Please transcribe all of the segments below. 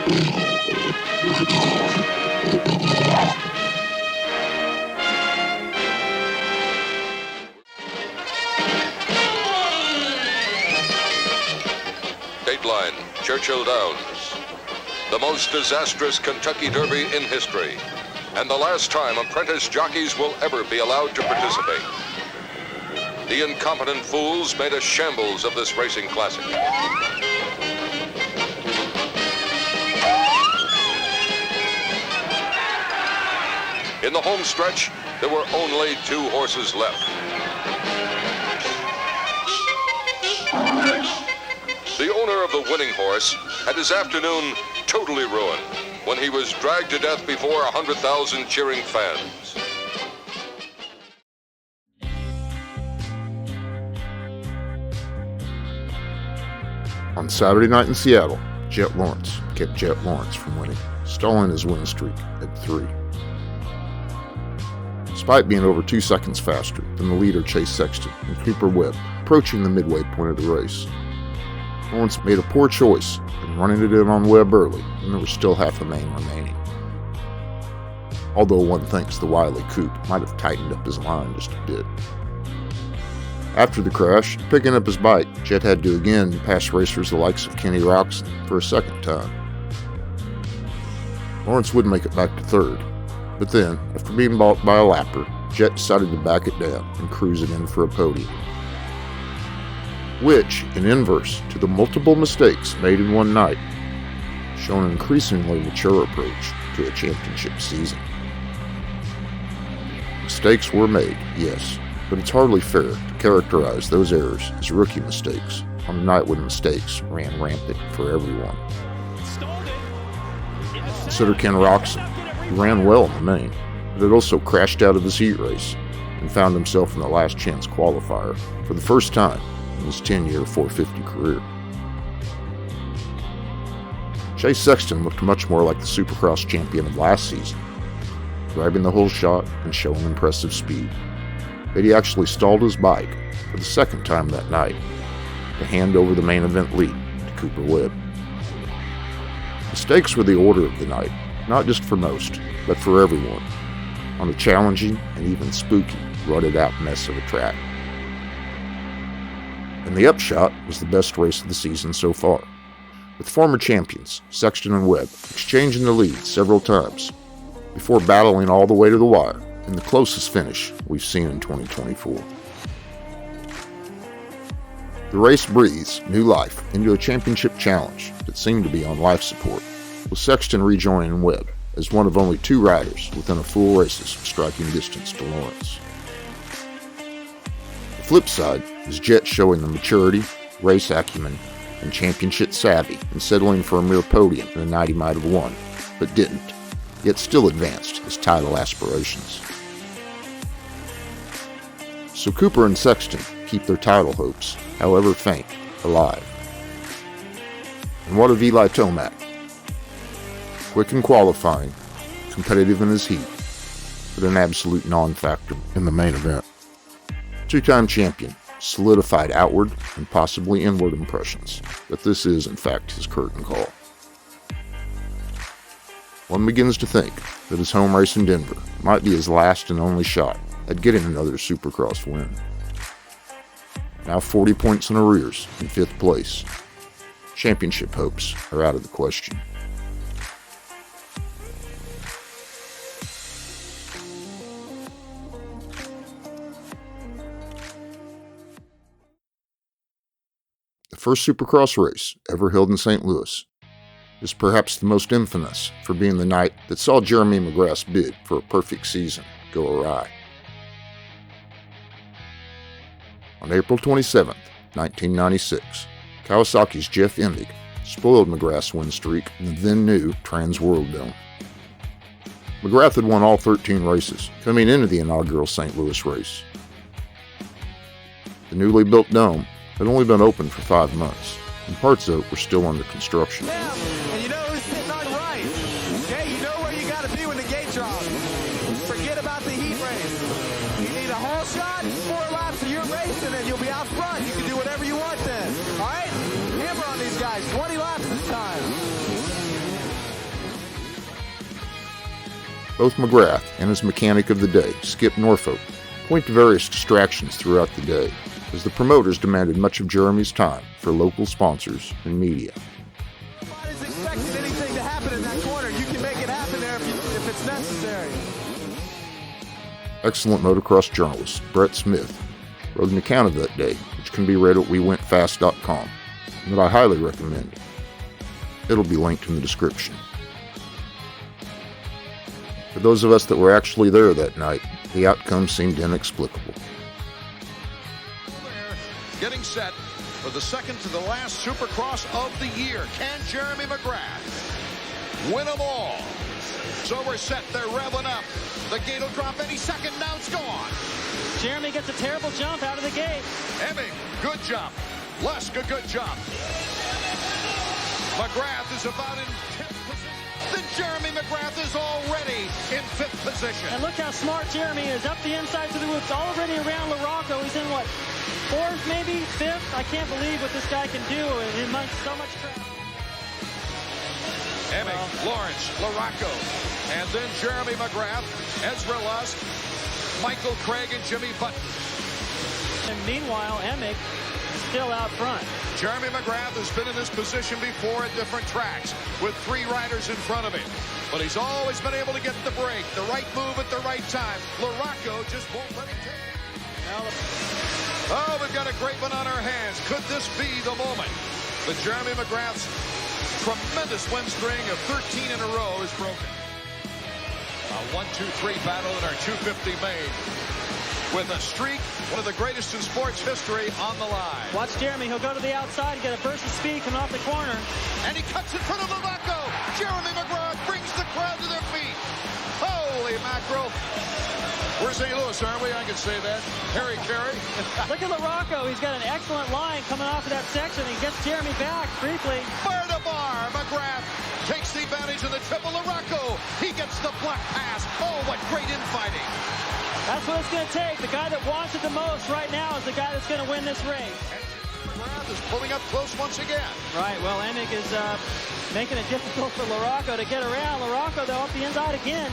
Dateline, Churchill Downs. The most disastrous Kentucky Derby in history, and the last time apprentice jockeys will ever be allowed to participate. The incompetent fools made a shambles of this racing classic. In the home stretch, there were only 2 horses left. The owner of the winning horse had his afternoon totally ruined when he was dragged to death before 100,000 cheering fans. On Saturday night in Seattle, Jet Lawrence kept Jet Lawrence from winning, stalling his win streak at 3. Despite being over 2 seconds faster than the leader Chase Sexton and Cooper Webb approaching the midway point of the race, Lawrence made a poor choice in running it in on Webb early when there was still half a main remaining. Although one thinks the wily Coop might have tightened up his line just a bit. After the crash, picking up his bike, Jet had to again pass racers the likes of Kenny Roczen for a second time. Lawrence would make it back to 3rd, but then, after being balked by a lapper, Jet decided to back it down and cruise it in for a podium. Which, in inverse to the multiple mistakes made in one night, shown an increasingly mature approach to a championship season. Mistakes were made, yes, but it's hardly fair to characterize those errors as rookie mistakes on a night when mistakes ran rampant for everyone. Consider Ken Roczen, who ran well in the main, but had also crashed out of his heat race and found himself in the last chance qualifier for the first time in his 10-year 450 career. Chase Sexton looked much more like the Supercross champion of last season, grabbing the whole shot and showing impressive speed. But he actually stalled his bike for the second time that night to hand over the main event lead to Cooper Webb. Mistakes were the order of the night, not just for most, but for everyone, on a challenging and even spooky, rutted-out mess of a track. And the upshot was the best race of the season so far, with former champions Sexton and Webb exchanging the lead several times before battling all the way to the wire in the closest finish we've seen in 2024. The race breathes new life into a championship challenge that seemed to be on life support, with Sexton rejoining Webb as one of only 2 riders within a full race's striking distance to Lawrence. The flip side is Jet showing the maturity, race acumen, and championship savvy in settling for a mere podium in a night he might have won, but didn't, yet still advanced his title aspirations. So Cooper and Sexton keep their title hopes, however faint, alive. And what of Eli Tomac? Quick in qualifying, competitive in his heat, but an absolute non-factor in the main event. 2-time champion, solidified outward and possibly inward impressions that this is in fact his curtain call. One begins to think that his home race in Denver might be his last and only shot at getting another Supercross win. Now 40 points in arrears in 5th place, championship hopes are out of the question. The first Supercross race ever held in St. Louis is perhaps the most infamous for being the night that saw Jeremy McGrath's bid for a perfect season go awry. On April 27, 1996, Kawasaki's Jeff Endig spoiled McGrath's win streak in the then-new Trans World Dome. McGrath had won all 13 races coming into the inaugural St. Louis race. The newly built dome had only been open for 5 months, and parts of it were still under construction. And you know who's sitting on the right. Okay, you know where you got to be when the gates are off. Forget about the heat race. You need a whole shot, 4 laps of your race, and then you'll be out front. You can do whatever you want then. All right? Hammer on these guys. 20 laps this time. Both McGrath and his mechanic of the day, Skip Norfolk, point to various distractions throughout the day, as the promoters demanded much of Jeremy's time for local sponsors and media. Nobody's expecting anything to happen in that corner. You can make it happen there if it's necessary. Excellent motocross journalist Brett Smith wrote an account of that day, which can be read at wewentfast.com, and that I highly recommend. It'll be linked in the description. For those of us that were actually there that night, the outcome seemed inexplicable. Getting set for the second to the last Supercross of the year. Can Jeremy McGrath win them all? So we're set. They're revving up. The gate will drop any second. Now it's gone. Jeremy gets a terrible jump out of the gate. Hemming, good jump. Leska, good jump. McGrath is about in 10th position. Then Jeremy McGrath is already in 5th position. And look how smart Jeremy is. Up the inside to the whoops. Already around LaRocco. He's in what? 4th, maybe 5th. I can't believe what this guy can do in so much traffic. Hemming, Lawrence, LaRocco, and then Jeremy McGrath, Ezra Lusk, Michael Craig, and Jimmy Button. And meanwhile, Emick is still out front. Jeremy McGrath has been in this position before at different tracks with 3 riders in front of him. But he's always been able to get the break, the right move at the right time. LaRocco just won't let him take it. Oh, we've got a great one on our hands. Could this be the moment that Jeremy McGrath's tremendous win string of 13 in a row is broken? A 1-2-3 battle in our 250 main with a streak, one of the greatest in sports history, on the line. Watch Jeremy. He'll go to the outside, get a burst of speed coming off the corner. And he cuts in front of LaRocco. Jeremy McGrath brings the crowd to their feet. Holy mackerel. We're St. Louis, aren't we? I can say that. Harry Carey. Look at LaRocco. He's got an excellent line coming off of that section. He gets Jeremy back briefly. Bar to bar. McGrath takes the advantage in the triple. LaRocco. He gets the black pass. Oh, what great infighting. That's what it's going to take. The guy that wants it the most right now is the guy that's going to win this race. McGrath is pulling up close once again. Right. Well, Emick is making it difficult for LaRocco to get around. LaRocco, though, up the inside again.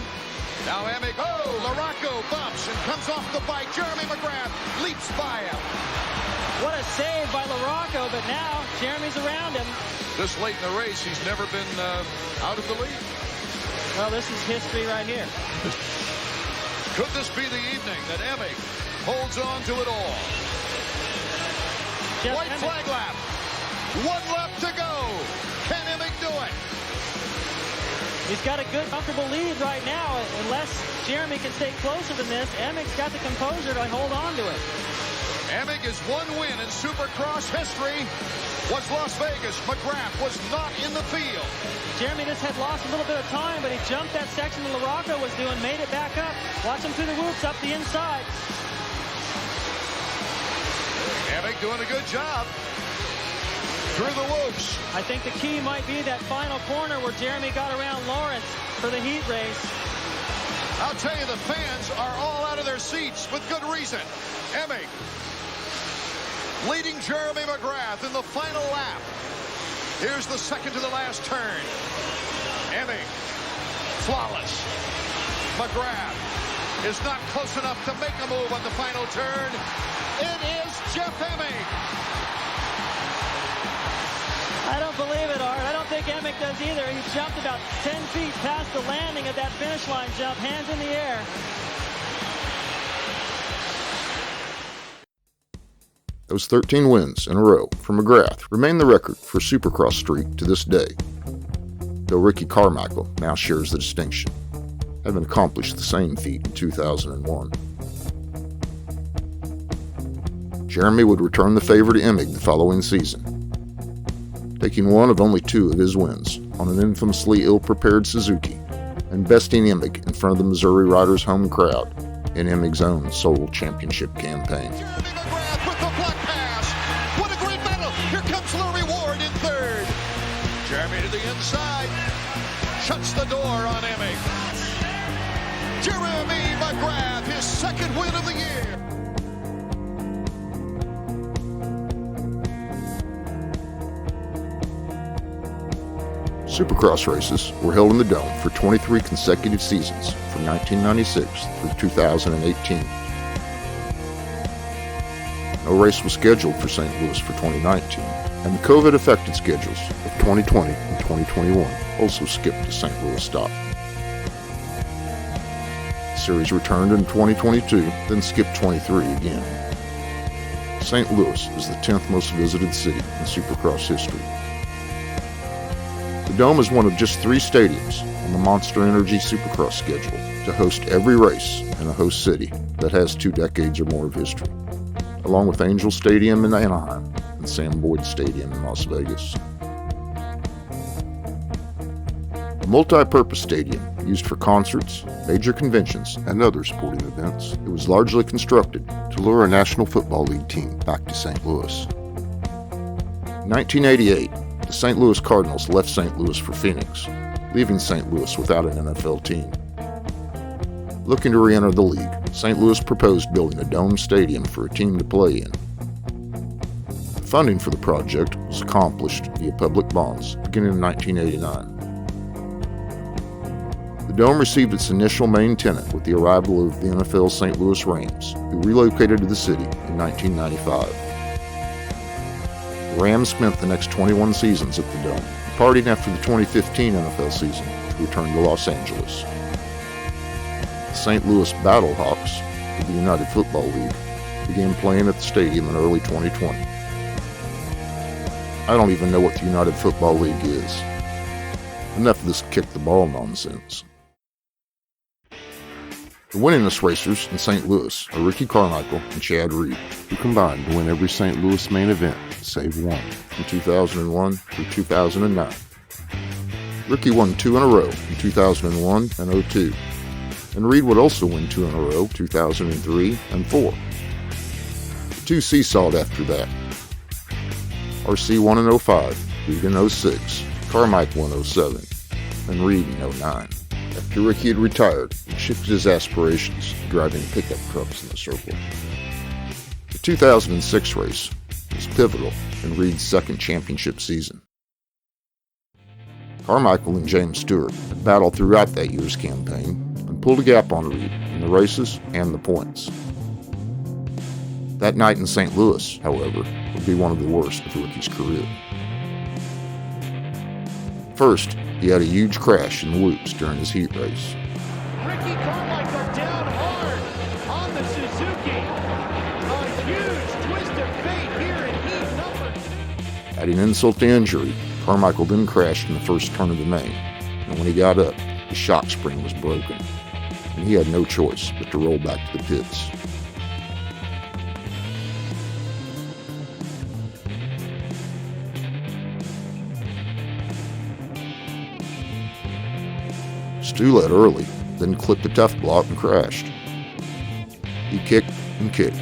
Now Emick, LaRocco bumps and comes off the bike. Jeremy McGrath leaps by him. What a save by LaRocco, but now Jeremy's around him. This late in the race, he's never been out of the lead. Well, this is history right here. Could this be the evening that Emick holds on to it all? Just White Emick. flag lap. 1 lap to go. Can Emick do it? He's got a good, comfortable lead right now. Unless Jeremy can stay closer than this, Emick's got the composure to hold on to it. Emick is 1 win in Supercross history. Was Las Vegas. McGrath was not in the field. Jeremy just had lost a little bit of time, but he jumped that section that LaRocco was doing, made it back up. Watch him through the whoops up the inside. Emick doing a good job through the whoops. I think the key might be that final corner where Jeremy got around Lawrence for the heat race. I'll tell you, the fans are all out of their seats with good reason. Emick leading Jeremy McGrath in the final lap. Here's the second to the last turn. Emick, flawless. McGrath is not close enough to make a move on the final turn. It is Jeff Emick. I don't believe it, Art. I don't think Emick does either. He jumped about 10 feet past the landing of that finish line jump, hands in the air. Those 13 wins in a row for McGrath remain the record for Supercross streak to this day, though Ricky Carmichael now shares the distinction, having accomplished the same feat in 2001. Jeremy would return the favor to Emick the following season, taking one of only 2 of his wins on an infamously ill-prepared Suzuki and besting Emick in front of the Missouri riders' home crowd in Emick's own sole championship campaign. Jeremy McGrath with the black pass. What a great battle. Here comes Larry Ward in 3rd. Jeremy to the inside. Shuts the door on Emick. Jeremy McGrath, his 2nd win of the year. Supercross races were held in the Dome for 23 consecutive seasons from 1996 through 2018. No race was scheduled for St. Louis for 2019, and the COVID-affected schedules of 2020 and 2021 also skipped the St. Louis stop. The series returned in 2022, then skipped 23 again. St. Louis is the 10th most visited city in Supercross history. The Dome is one of just 3 stadiums on the Monster Energy Supercross schedule to host every race in a host city that has 2 decades or more of history, along with Angel Stadium in Anaheim and Sam Boyd Stadium in Las Vegas. A multi-purpose stadium used for concerts, major conventions, and other sporting events, it was largely constructed to lure a National Football League team back to St. Louis. In 1988, the St. Louis Cardinals left St. Louis for Phoenix, leaving St. Louis without an NFL team. Looking to re-enter the league, St. Louis proposed building a dome stadium for a team to play in. The funding for the project was accomplished via public bonds beginning in 1989. The Dome received its initial main tenant with the arrival of the NFL's St. Louis Rams, who relocated to the city in 1995. The Rams spent the next 21 seasons at the Dome, departing after the 2015 NFL season to return to Los Angeles. The St. Louis Battlehawks of the United Football League began playing at the stadium in early 2020. I don't even know what the United Football League is. Enough of this kick the ball nonsense. The winningest racers in St. Louis are Ricky Carmichael and Chad Reed, who combined to win every St. Louis main event, save one, from 2001 through 2009. Ricky won 2 in a row in 2001 and 02, and Reed would also win 2 in a row, 2003 and 4. The 2 seesawed after that. RC won in 05, Reed in 06, Carmichael in 07, and Reed in 09. After Ricky had retired, he shifted his aspirations to driving pickup trucks in the circle. The 2006 race was pivotal in Reed's second championship season. Carmichael and James Stewart had battled throughout that year's campaign and pulled a gap on Reed in the races and the points. That night in St. Louis, however, would be one of the worst of Ricky's career. First, he had a huge crash in the whoops during his heat race. Ricky Carmichael down hard on the Suzuki. A huge twist of fate here in heat number. Adding insult to injury, Carmichael then crashed in the first turn of the main, and when he got up, the shock spring was broken, and he had no choice but to roll back to the pits. Stu led early, then clipped a tough block and crashed. He kicked and kicked.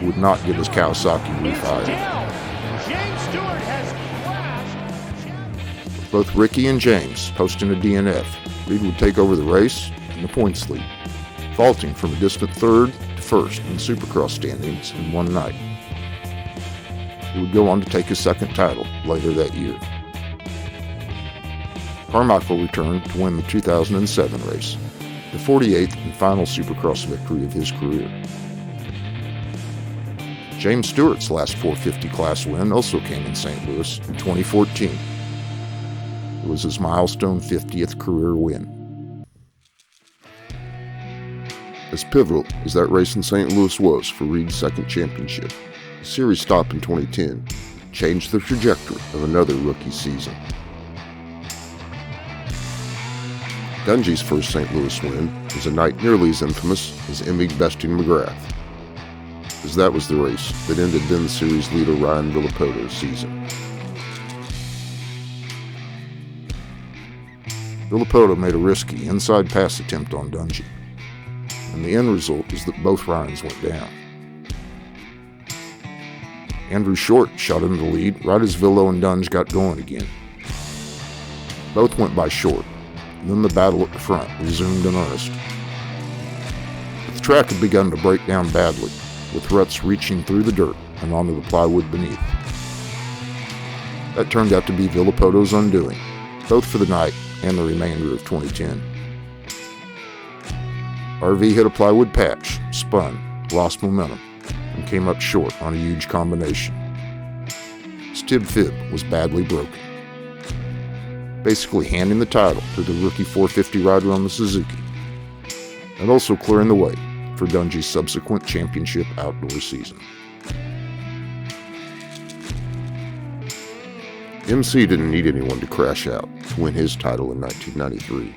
He would not get his Kawasaki refired. James Stewart has crashed. With both Ricky and James posting a DNF, Reed would take over the race and the points lead, vaulting from a distant 3rd to 1st in Supercross standings in one night. He would go on to take his second title later that year. Carmichael returned to win the 2007 race, the 48th and final Supercross victory of his career. James Stewart's last 450 class win also came in St. Louis in 2014. It was his milestone 50th career win. As pivotal as that race in St. Louis was for Reed's second championship, the series stop in 2010 changed the trajectory of another rookie season. Dungey's first St. Louis win was a night nearly as infamous as Emig besting McGrath, as that was the race that ended then series leader Ryan Villopoto's season. Villopoto made a risky inside pass attempt on Dungey, and the end result is that both Ryans went down. Andrew Short shot into the lead right as Villo and Dunge got going again. Both went by Short, and then the battle at the front resumed in earnest. But the track had begun to break down badly, with ruts reaching through the dirt and onto the plywood beneath. That turned out to be Villopoto's undoing, both for the night and the remainder of 2010. RV hit a plywood patch, spun, lost momentum, and came up short on a huge combination. His tib fib was badly broken, basically handing the title to the rookie 450 rider on the Suzuki, and also clearing the way for Dungey's subsequent championship outdoor season. MC didn't need anyone to crash out to win his title in 1993,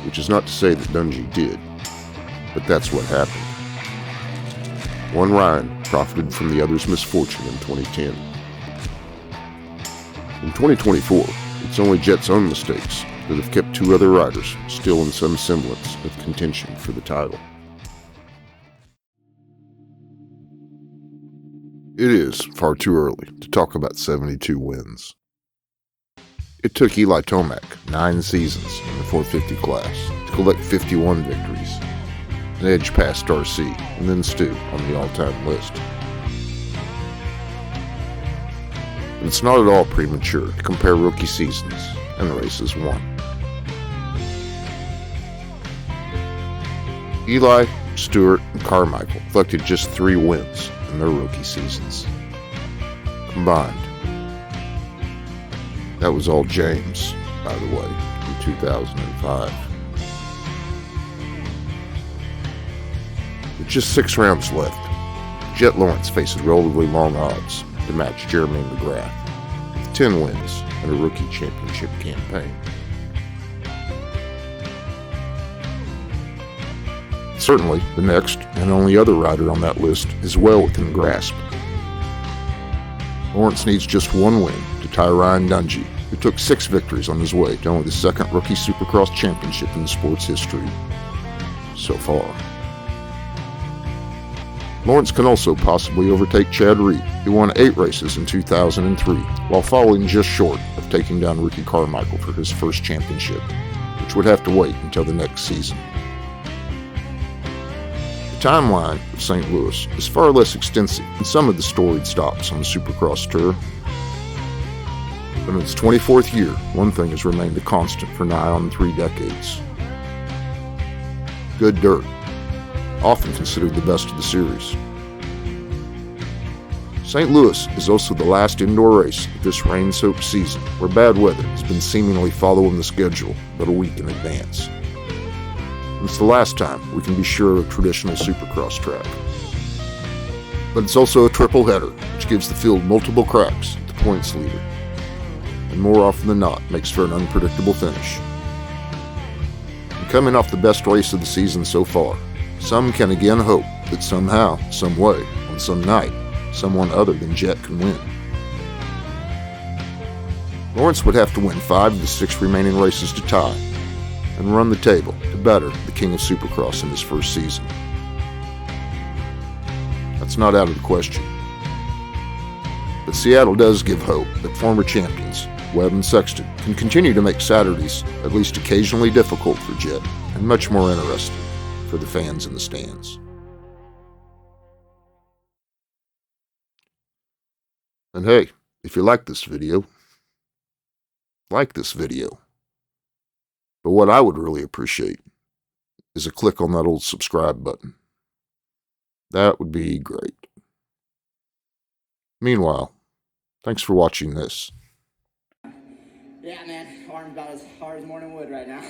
which is not to say that Dungey did, but that's what happened. One Ryan profited from the other's misfortune in 2010. In 2024, it's only Jet's own mistakes that have kept two other riders still in some semblance of contention for the title. It is far too early to talk about 72 wins. It took Eli Tomac 9 seasons in the 450 class to collect 51 victories, an edge past RC and then Stu on the all-time list. But it's not at all premature to compare rookie seasons and races won. Eli, Stewart, and Carmichael collected just 3 wins in their rookie seasons combined. That was all James, by the way, in 2005. With just 6 rounds left, Jet Lawrence faces relatively long odds to match Jeremy McGrath with 10 wins in a rookie championship campaign. Certainly, the next and only other rider on that list is well within grasp. Lawrence needs just 1 win to tie Ryan Dungey, who took 6 victories on his way to only the 2nd rookie Supercross championship in the sport's history so far. Lawrence can also possibly overtake Chad Reed, who won 8 races in 2003, while falling just short of taking down Ricky Carmichael for his first championship, which would have to wait until the next season. The timeline of St. Louis is far less extensive than some of the storied stops on the Supercross Tour. But in its 24th year, one thing has remained a constant for nigh on 3 decades. Good dirt, often considered the best of the series. St. Louis is also the last indoor race of this rain-soaked season where bad weather has been seemingly following the schedule but a week in advance. It's the last time we can be sure of a traditional Supercross track. But it's also a triple header, which gives the field multiple cracks at the points leader, and more often than not makes for an unpredictable finish. And coming off the best race of the season so far, some can again hope that somehow, some way, on some night, someone other than Jet can win. Lawrence would have to win 5 of the 6 remaining races to tie, and run the table to better the king of Supercross in his first season. That's not out of the question. But Seattle does give hope that former champions, Webb and Sexton, can continue to make Saturdays at least occasionally difficult for Jet and much more interesting for the fans in the stands. And hey, if you like this video, like this video. But what I would really appreciate is a click on that old subscribe button. That would be great. Meanwhile, thanks for watching this. Yeah, man, arm's about as hard as morning wood right now.